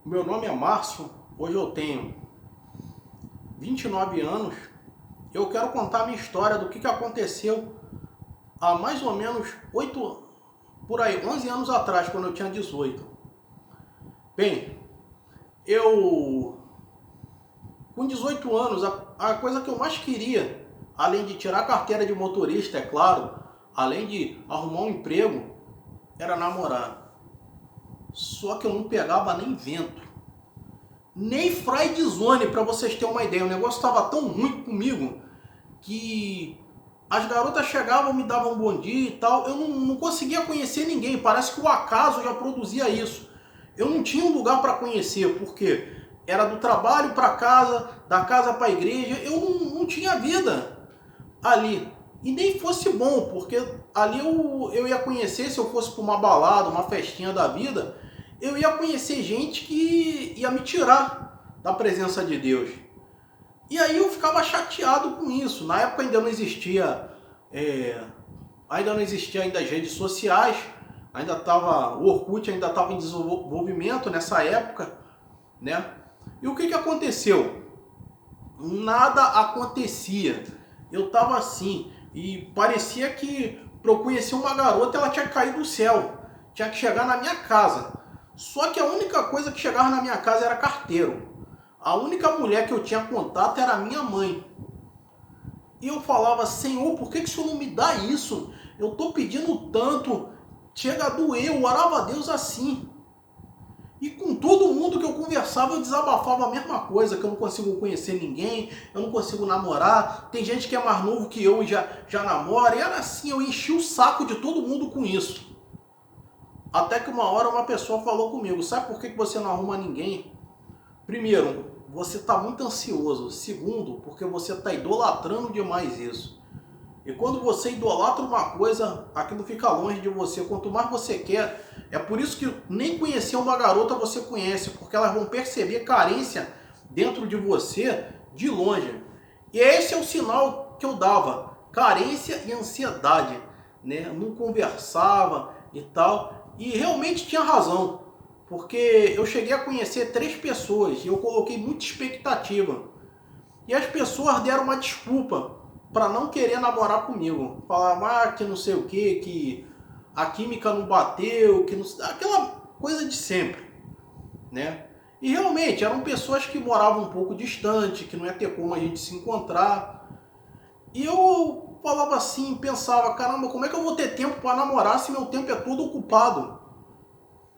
Meu nome é Márcio, hoje eu tenho 29 anos. Eu quero contar a minha história do que aconteceu há mais ou menos 11 anos atrás, quando eu tinha 18. Bem, eu com 18 anos, a coisa que eu mais queria, além de tirar a carteira de motorista, é claro, além de arrumar um emprego, era namorar. Só que eu não pegava nem vento. Nem friendzone, para vocês terem uma ideia. O negócio estava tão ruim comigo que as garotas chegavam, me davam um bom dia e tal. Eu não conseguia conhecer ninguém. Parece que o acaso já produzia isso. Eu não tinha um lugar para conhecer, porque era do trabalho para casa, da casa para a igreja. Eu não tinha vida ali. E nem fosse bom, porque ali eu ia conhecer, se eu fosse para uma balada, uma festinha da vida, eu ia conhecer gente que ia me tirar da presença de Deus. E aí eu ficava chateado com isso. Na época ainda não existia, ainda as redes sociais, o Orkut ainda estava em desenvolvimento nessa época, né? E o que aconteceu? Nada acontecia. Eu estava assim, e parecia que para eu conhecer uma garota ela tinha caído do céu, tinha que chegar na minha casa. Só que a única coisa que chegava na minha casa era carteiro. A única mulher que eu tinha contato era a minha mãe. E eu falava: Senhor, por que o Senhor não me dá isso? Eu estou pedindo tanto, chega a doer, eu orava a Deus assim. E com todo mundo que eu conversava, eu desabafava a mesma coisa, que eu não consigo conhecer ninguém, eu não consigo namorar, tem gente que é mais novo que eu e já namora, e era assim, eu enchi o saco de todo mundo com isso. Até que uma hora uma pessoa falou comigo: sabe por que você não arruma ninguém? Primeiro, você está muito ansioso. Segundo, porque você está idolatrando demais isso. E quando você idolatra uma coisa, aquilo fica longe de você. Quanto mais você quer, é por isso que nem conhecer uma garota você conhece, porque elas vão perceber carência dentro de você de longe. E esse é o sinal que eu dava: carência e ansiedade, né? Não conversava e tal. E realmente tinha razão, porque eu cheguei a conhecer 3 pessoas e eu coloquei muita expectativa. E as pessoas deram uma desculpa para não querer namorar comigo. Falaram que não sei o que a química não bateu, que não, aquela coisa de sempre, né? E realmente eram pessoas que moravam um pouco distante, que não ia ter como a gente se encontrar. E eu falava assim, pensava: caramba, como é que eu vou ter tempo para namorar se meu tempo é todo ocupado?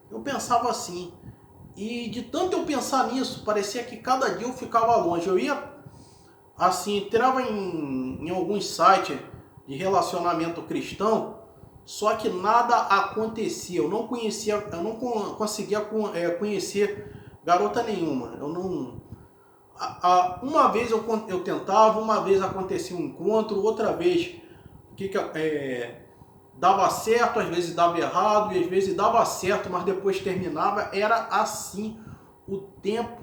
Eu pensava assim. E de tanto eu pensar nisso, parecia que cada dia eu ficava longe. Eu ia assim, entrava em alguns sites de relacionamento cristão, só que nada acontecia. Eu não conseguia conhecer garota nenhuma. Eu não. Uma vez eu tentava, uma vez acontecia um encontro, outra vez dava certo, às vezes dava errado, e às vezes dava certo, mas depois terminava. Era assim o tempo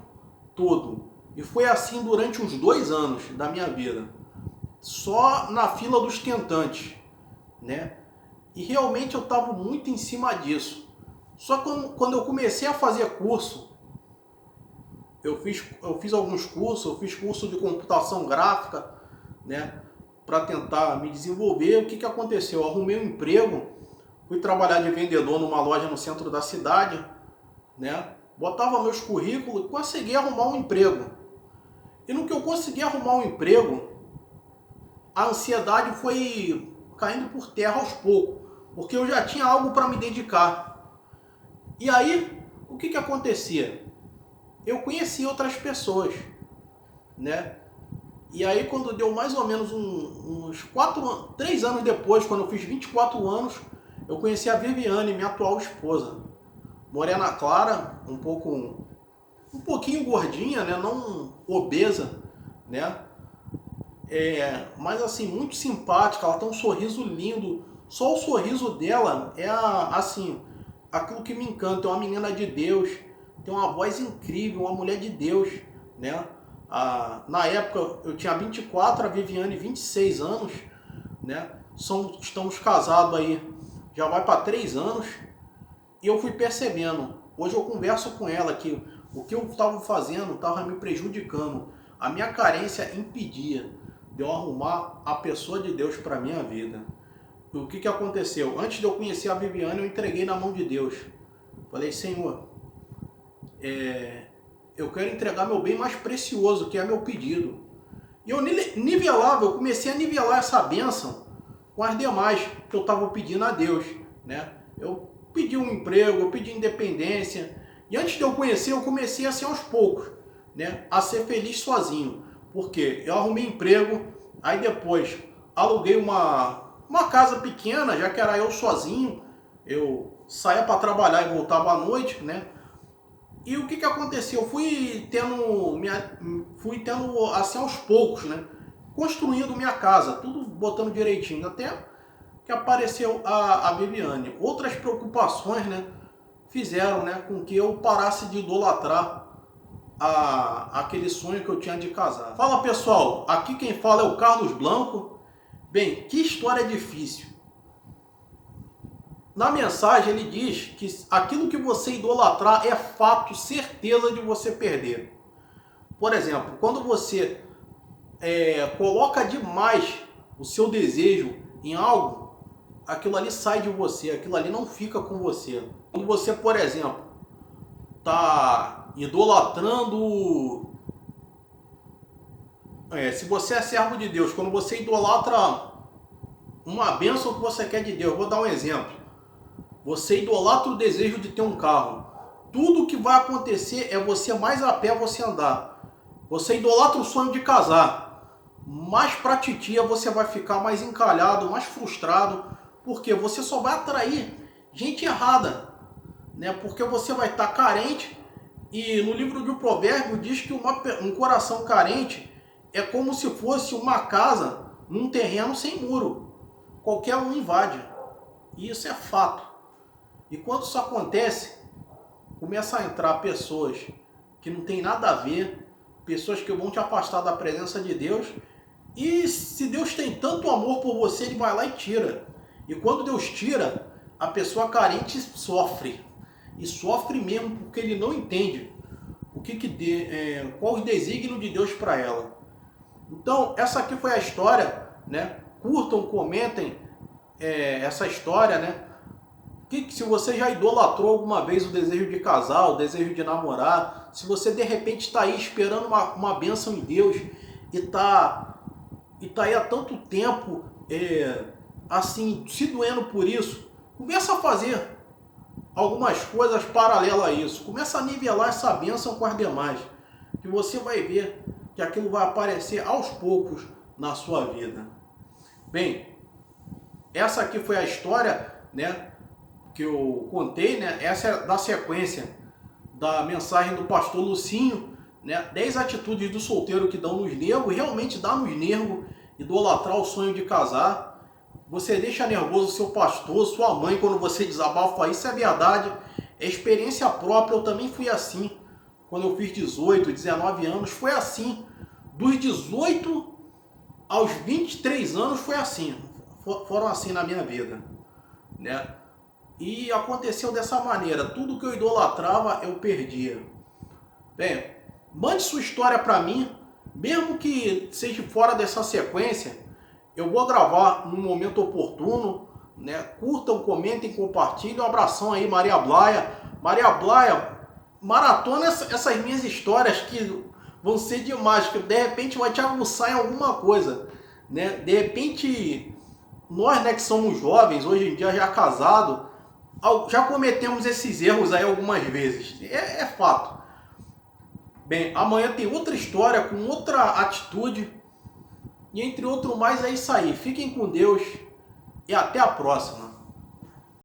todo. E foi assim durante uns 2 anos da minha vida. Só na fila dos tentantes, né? E realmente eu estava muito em cima disso. Só que quando eu comecei a fazer curso, eu fiz alguns cursos, eu fiz curso de computação gráfica, né? Para tentar me desenvolver. O que aconteceu? Eu arrumei um emprego, fui trabalhar de vendedor numa loja no centro da cidade, né? Botava meus currículos e consegui arrumar um emprego. E no que eu consegui arrumar um emprego, a ansiedade foi caindo por terra aos poucos, porque eu já tinha algo para me dedicar. E aí, o que acontecia? Eu conheci outras pessoas, né? E aí, quando deu mais ou menos uns 3 anos depois, quando eu fiz 24 anos, eu conheci a Viviane, minha atual esposa. Morena clara, um pouquinho gordinha, né? Não obesa, né? Mas assim, muito simpática. Ela tem um sorriso lindo. Só o sorriso dela é assim, aquilo que me encanta. É uma menina de Deus, tem uma voz incrível, uma mulher de Deus, né? Na época eu tinha 24, a Viviane 26 anos, né? Estamos casados aí, já vai para 3 anos. E eu fui percebendo, hoje eu converso com ela, que O que eu estava fazendo estava me prejudicando. A minha carência impedia de eu arrumar a pessoa de Deus para a minha vida. O que aconteceu? Antes de eu conhecer a Viviane, eu entreguei na mão de Deus. Falei, Senhor, eu quero entregar meu bem mais precioso, que é meu pedido. E eu nivelava, eu comecei a nivelar essa bênção com as demais que eu estava pedindo a Deus, né? Eu pedi um emprego, eu pedi independência. E antes de eu conhecer, eu comecei assim aos poucos, né? A ser feliz sozinho. Porque eu arrumei emprego, aí depois aluguei uma casa pequena, já que era eu sozinho. Eu saía para trabalhar e voltava à noite, né? E o que aconteceu? Eu fui tendo assim aos poucos, né? Construindo minha casa, tudo botando direitinho, até que apareceu a Viviane. Outras preocupações, né, fizeram, né, com que eu parasse de idolatrar aquele sonho que eu tinha de casar. Fala pessoal, aqui quem fala é o Carlos Blanco. Bem, que história difícil. Na mensagem ele diz que aquilo que você idolatrar é fato, certeza de você perder. Por exemplo, quando você coloca demais o seu desejo em algo, aquilo ali sai de você, aquilo ali não fica com você. Quando você, por exemplo, está idolatrando... se você é servo de Deus, quando você idolatra uma bênção que você quer de Deus, vou dar um exemplo. Você idolatra o desejo de ter um carro. Tudo que vai acontecer é você mais a pé você andar. Você idolatra o sonho de casar. Mais pra titia você vai ficar mais encalhado, mais frustrado. Porque você só vai atrair gente errada, né? Porque você vai estar carente. E no livro de Provérbios diz que um coração carente é como se fosse uma casa num terreno sem muro. Qualquer um invade. E isso é fato. E quando isso acontece, começa a entrar pessoas que não tem nada a ver, pessoas que vão te afastar da presença de Deus. E se Deus tem tanto amor por você, Ele vai lá e tira. E quando Deus tira, a pessoa carente sofre. E sofre mesmo porque ele não entende qual o desígnio de Deus para ela. Então, essa aqui foi a história, né? Curtam, comentem essa história, né? Se você já idolatrou alguma vez o desejo de casar, o desejo de namorar, se você de repente está aí esperando uma bênção em Deus e tá aí há tanto tempo assim, se doendo por isso, começa a fazer algumas coisas paralelas a isso. Começa a nivelar essa bênção com as demais, que você vai ver que aquilo vai aparecer aos poucos na sua vida. Bem, essa aqui foi a história, né, que eu contei, né? Essa é da sequência da mensagem do pastor Lucinho, né? 10 atitudes do solteiro que dão nos nervos. Realmente dá nos nervos idolatrar o sonho de casar. Você deixa nervoso seu pastor, sua mãe, quando você desabafa. Isso é verdade, é experiência própria. Eu também fui assim quando eu fiz 18, 19 anos. Foi assim, dos 18 aos 23 anos foi assim, foram assim na minha vida, né? E aconteceu dessa maneira, tudo que eu idolatrava eu perdia. Bem, mande sua história para mim, mesmo que seja fora dessa sequência, eu vou gravar no momento oportuno, né? Curtam, comentem, compartilhem. Um abração aí, Maria Blaia. Maria Blaia, maratona essas minhas histórias que vão ser demais, que de repente vai te aguçar em alguma coisa, né? De repente, nós, né, que somos jovens, hoje em dia já casados, já cometemos esses erros aí algumas vezes. É fato. Bem, amanhã tem outra história com outra atitude. E entre outro mais é isso aí. Fiquem com Deus e até a próxima.